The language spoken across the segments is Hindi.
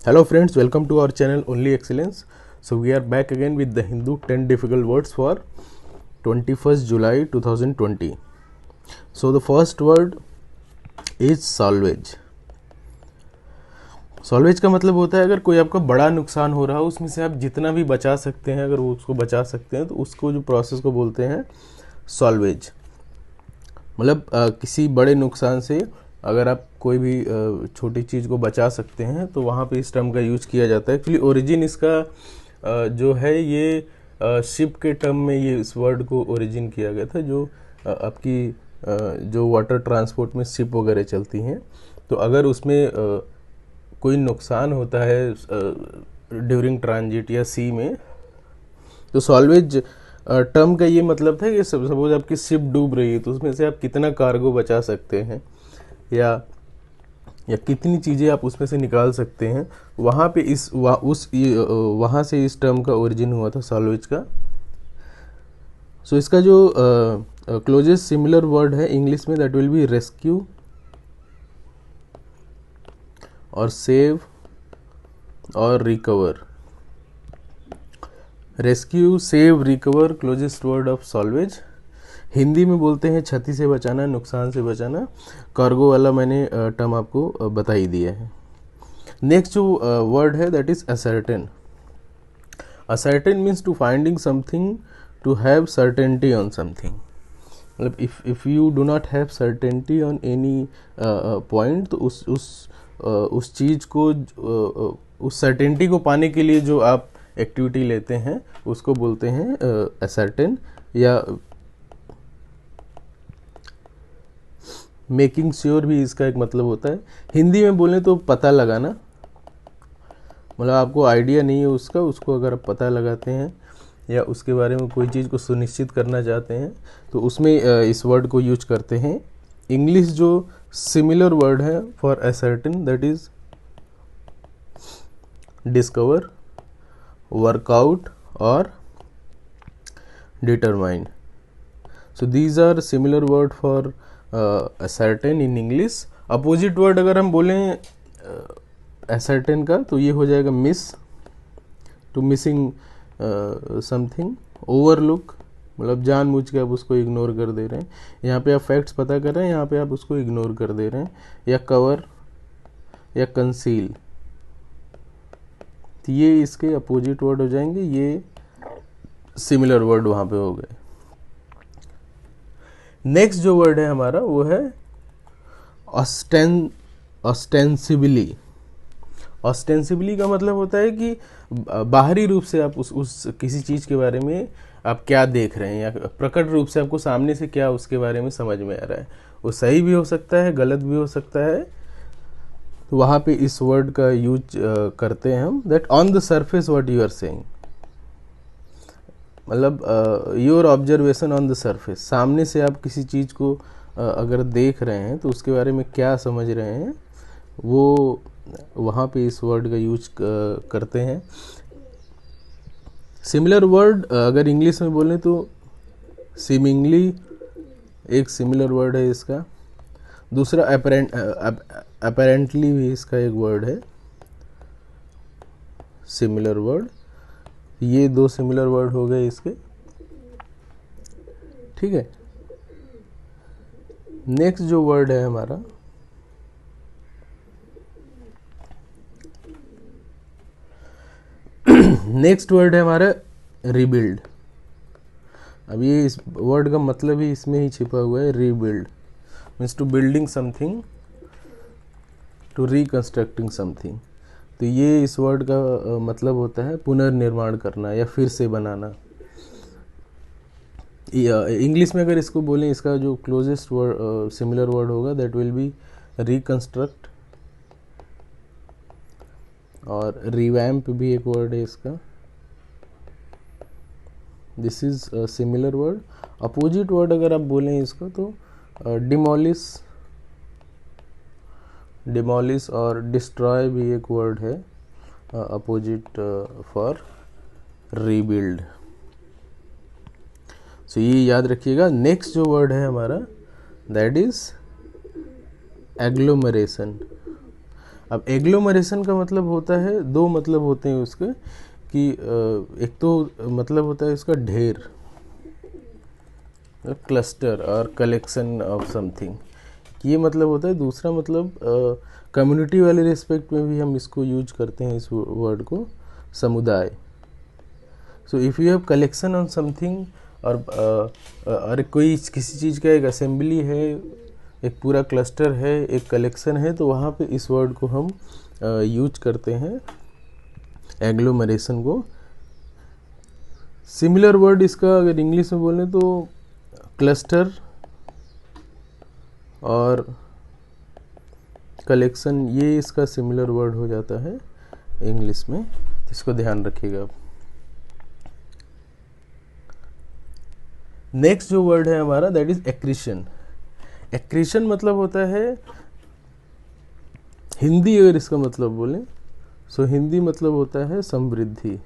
Hello friends, welcome to our channel Only Excellence. So we are back again with the Hindu 10 difficult words for 21st July 2020. So the first word is salvage. Salvage का मतलब होता है अगर कोई आपका बड़ा नुकसान हो रहा हो उसमें से आप जितना भी बचा सकते हैं, अगर वो उसको बचा सकते हैं तो उसको जो प्रोसेस को बोलते हैं सॉल्वेज। मतलब किसी बड़े नुकसान से अगर आप कोई भी छोटी चीज़ को बचा सकते हैं तो वहाँ पे इस टर्म का यूज किया जाता है। एक्चुअली ओरिजिन इसका जो है ये शिप के टर्म में ये इस वर्ड को ओरिजिन किया गया था। जो आपकी जो वाटर ट्रांसपोर्ट में शिप वगैरह चलती हैं तो अगर उसमें कोई नुकसान होता है ड्यूरिंग ट्रांजिट या सी में तो सॉल्वेज टर्म का ये मतलब था कि सपोज आपकी शिप डूब रही है तो उसमें से आप कितना कार्गो बचा सकते हैं या कितनी चीज़ें आप उसमें से निकाल सकते हैं। वहाँ पे वहाँ से इस टर्म का ओरिजिन हुआ था सॉल्वेज का। सो इसका जो क्लोजेस्ट सिमिलर वर्ड है इंग्लिश में दैट विल बी रेस्क्यू और सेव और recover. Rescue, save, recover closest word of salvage. Hindi में बोलते हैं क्षति से बचाना, नुकसान से बचाना। कार्गो वाला मैंने टर्म आपको बता ही दिया है। नेक्स्ट जो वर्ड है that is ascertain. Ascertain means to finding something, to have certainty on something. मतलब if you do not have certainty on any point तो उस चीज़ को उस सर्टेनिटी को पाने के लिए जो आप एक्टिविटी लेते हैं उसको बोलते हैं असर्टेन या मेकिंग श्योर भी इसका एक मतलब होता है। हिंदी में बोलें तो पता लगाना, मतलब आपको आइडिया नहीं है उसको अगर आप पता लगाते हैं या उसके बारे में कोई चीज़ को सुनिश्चित करना चाहते हैं तो उसमें इस वर्ड को यूज करते हैं। इंग्लिश जो सिमिलर वर्ड है for ascertain that is discover, work out और determine. So these are similar word for ascertain in English. Opposite word अगर हम बोलें असर्टेन का तो ये हो जाएगा miss, to missing something. Overlook, मतलब जानबूझ के आप उसको इग्नोर कर दे रहे हैं। यहाँ पे आप फैक्ट्स पता कर रहे हैं, यहाँ पे आप उसको इग्नोर कर दे रहे हैं। या कवर या कंसील, तो ये इसके अपोजिट वर्ड हो जाएंगे, ये सिमिलर वर्ड वहाँ पे हो गए। नेक्स्ट जो वर्ड है हमारा वो है ऑस्टेंसिबली। ऑस्टेंसिबली का मतलब होता है कि बाहरी रूप से आप उस किसी चीज़ के बारे में आप क्या देख रहे हैं या प्रकट रूप से आपको सामने से क्या उसके बारे में समझ में आ रहा है। वो सही भी हो सकता है, गलत भी हो सकता है। तो वहाँ पे इस वर्ड का यूज करते हैं हम, that on the surface what you are saying. मतलब your observation on the surface, सामने से आप किसी चीज़ को अगर देख रहे हैं तो उसके बारे में क्या समझ रहे हैं वो वहाँ पे इस वर्ड का यूज करते हैं। सिमिलर वर्ड अगर इंग्लिश में बोलें तो सीमिंगली एक सिमिलर वर्ड है इसका। दूसरा अपेरेंटली भी इसका एक वर्ड है सिमिलर वर्ड। ये दो सिमिलर वर्ड हो गए इसके, ठीक है। नेक्स्ट जो वर्ड है हमारा नेक्स्ट वर्ड है हमारा रीबिल्ड। अब ये इस वर्ड का मतलब ही इसमें ही छिपा हुआ है। Rebuild means to building something, to reconstructing something. तो ये इस वर्ड का मतलब होता है पुनर्निर्माण करना या फिर से बनाना। इंग्लिश में अगर इसको बोलें, इसका जो क्लोजेस्ट वर्ड सिमिलर वर्ड होगा दैट विल बी रिकंस्ट्रक्ट, और रिवैम्प भी एक वर्ड है इसका। This is similar word. Opposite word अगर आप बोलें इसको तो डिमोलिश, डिमोलिश और डिस्ट्रॉय भी एक वर्ड है अपोजिट फॉर रीबिल्ड। सो ये याद रखिएगा। नेक्स्ट जो वर्ड है हमारा दैट इज एग्लोमरेशन। अब एग्लोमरेशन का मतलब होता है, दो मतलब होते हैं उसके, कि एक तो मतलब होता है इसका ढेर, क्लस्टर और कलेक्शन ऑफ समथिंग, ये मतलब होता है। दूसरा मतलब कम्युनिटी वाले रिस्पेक्ट में भी हम इसको यूज करते हैं, इस वर्ड को, समुदाय। So if you have collection on something, और कोई किसी चीज़ का एक असेंबली है, एक पूरा क्लस्टर है, एक कलेक्शन है, तो वहाँ पे इस वर्ड को हम यूज करते हैं, एग्लोमरेशन को। सिमिलर वर्ड इसका अगर इंग्लिश में बोलें तो क्लस्टर और कलेक्शन, ये इसका सिमिलर वर्ड हो जाता है इंग्लिश में, इसको ध्यान रखिएगा आप। नेक्स्ट जो वर्ड है हमारा, दैट इज एक्रीशन। एक्रीशन मतलब होता है, हिंदी अगर इसका मतलब बोलें, सो हिंदी मतलब होता है समृद्धि।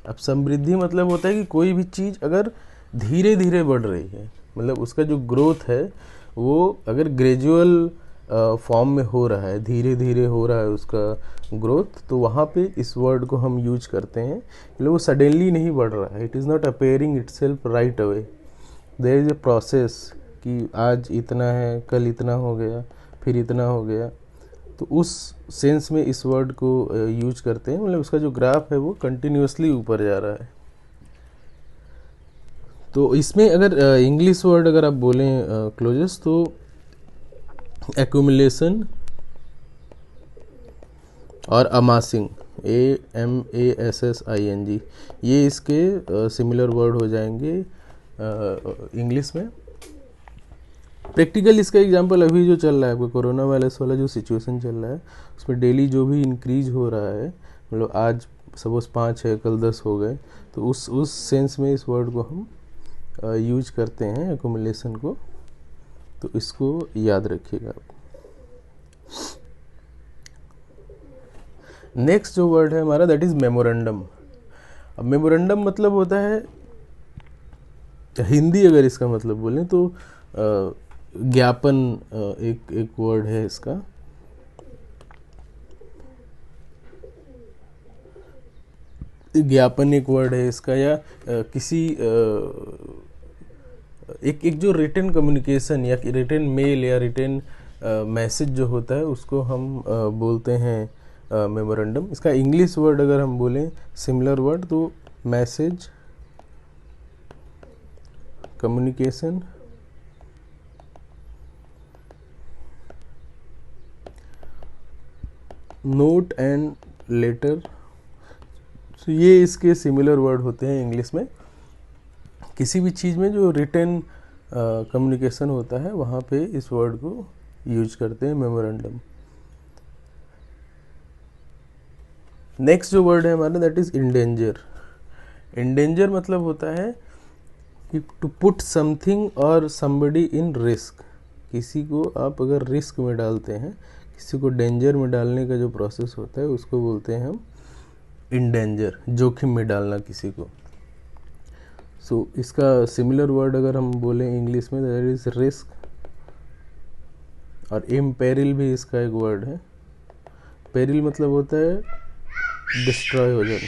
अब समृद्धि मतलब होता है कि कोई भी चीज़ अगर धीरे धीरे बढ़ रही है, मतलब उसका जो ग्रोथ है वो अगर ग्रेजुअल फॉर्म में हो रहा है, धीरे धीरे हो रहा है उसका ग्रोथ, तो वहाँ पे इस वर्ड को हम यूज करते हैं। मतलब वो सडनली नहीं बढ़ रहा है, it is not appearing itself right away, there is a process, कि आज इतना है, कल इतना हो गया, फिर इतना हो गया, तो उस सेंस में इस वर्ड को यूज करते हैं। मतलब उसका जो ग्राफ है वो कंटिन्यूसली ऊपर जा रहा है। तो इसमें अगर इंग्लिश वर्ड अगर आप बोलें क्लोजेस्ट, तो एक्यूमुलेशन और अमासिंग, AMASSING, ये इसके सिमिलर वर्ड हो जाएंगे इंग्लिश में। प्रैक्टिकल इसका एग्जांपल अभी जो चल रहा है, आपको कोरोना वायरस वाला जो सिचुएशन चल रहा है, उसमें डेली जो भी इंक्रीज हो रहा है, मतलब आज सपोज 5 है, कल 10 हो गए, तो उस सेंस में इस वर्ड को हम यूज करते हैं, एक्यूमुलेशन को। तो इसको याद रखिएगा। नेक्स्ट जो वर्ड है हमारा, दैट इज मेमोरेंडम। अब मेमोरेंडम मतलब होता है, हिंदी अगर इसका मतलब बोलें तो ज्ञापन, एक वर्ड है इसका। ज्ञापन एक वर्ड है इसका, या किसी एक जो रिटन कम्युनिकेशन या रिटन मेल या रिटन मैसेज जो होता है, उसको हम बोलते हैं मेमोरेंडम। इसका इंग्लिश वर्ड अगर हम बोलें सिमिलर वर्ड, तो message, communication, note and later. तो ये इसके सिमिलर वर्ड होते हैं इंग्लिश में। किसी भी चीज़ में जो रिटन कम्युनिकेशन होता है, वहाँ पे इस वर्ड को यूज करते हैं, मेमोरेंडम। नेक्स्ट जो वर्ड है हमारा, दैट इज इंडेंजर। इंडेंजर मतलब होता है कि टू पुट समथिंग और समबडी इन रिस्क। किसी को आप अगर रिस्क में डालते हैं, किसी को डेंजर में डालने का जो प्रोसेस होता है, उसको बोलते हैं हम इंडेंजर, जोखिम में डालना किसी को। सो इसका सिमिलर वर्ड अगर हम बोलें इंग्लिश में, दैट इज रिस्क। और इम्पेरिल भी इसका एक वर्ड है। पेरिल मतलब होता है डिस्ट्रॉय हो जाना।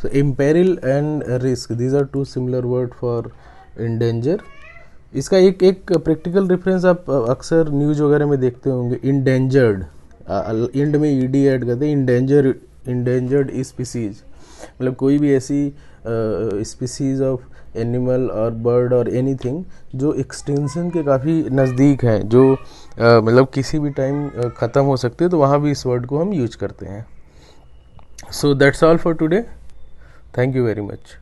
So imperil and risk, these are two similar word for endanger. इसका एक प्रैक्टिकल रेफरेंस आप अक्सर न्यूज़ वगैरह में देखते होंगे, इंडेंजर्ड, इंड में ईडी ऐड करते हैं, इंडेंजर्ड स्पीसीज। मतलब कोई भी ऐसी स्पीसीज ऑफ एनिमल और बर्ड और एनीथिंग जो एक्सटेंशन के काफ़ी नज़दीक है, जो मतलब किसी भी टाइम ख़त्म हो सकते हैं, तो वहाँ भी इस वर्ड को हम यूज करते हैं। So that's all for today, thank you very much.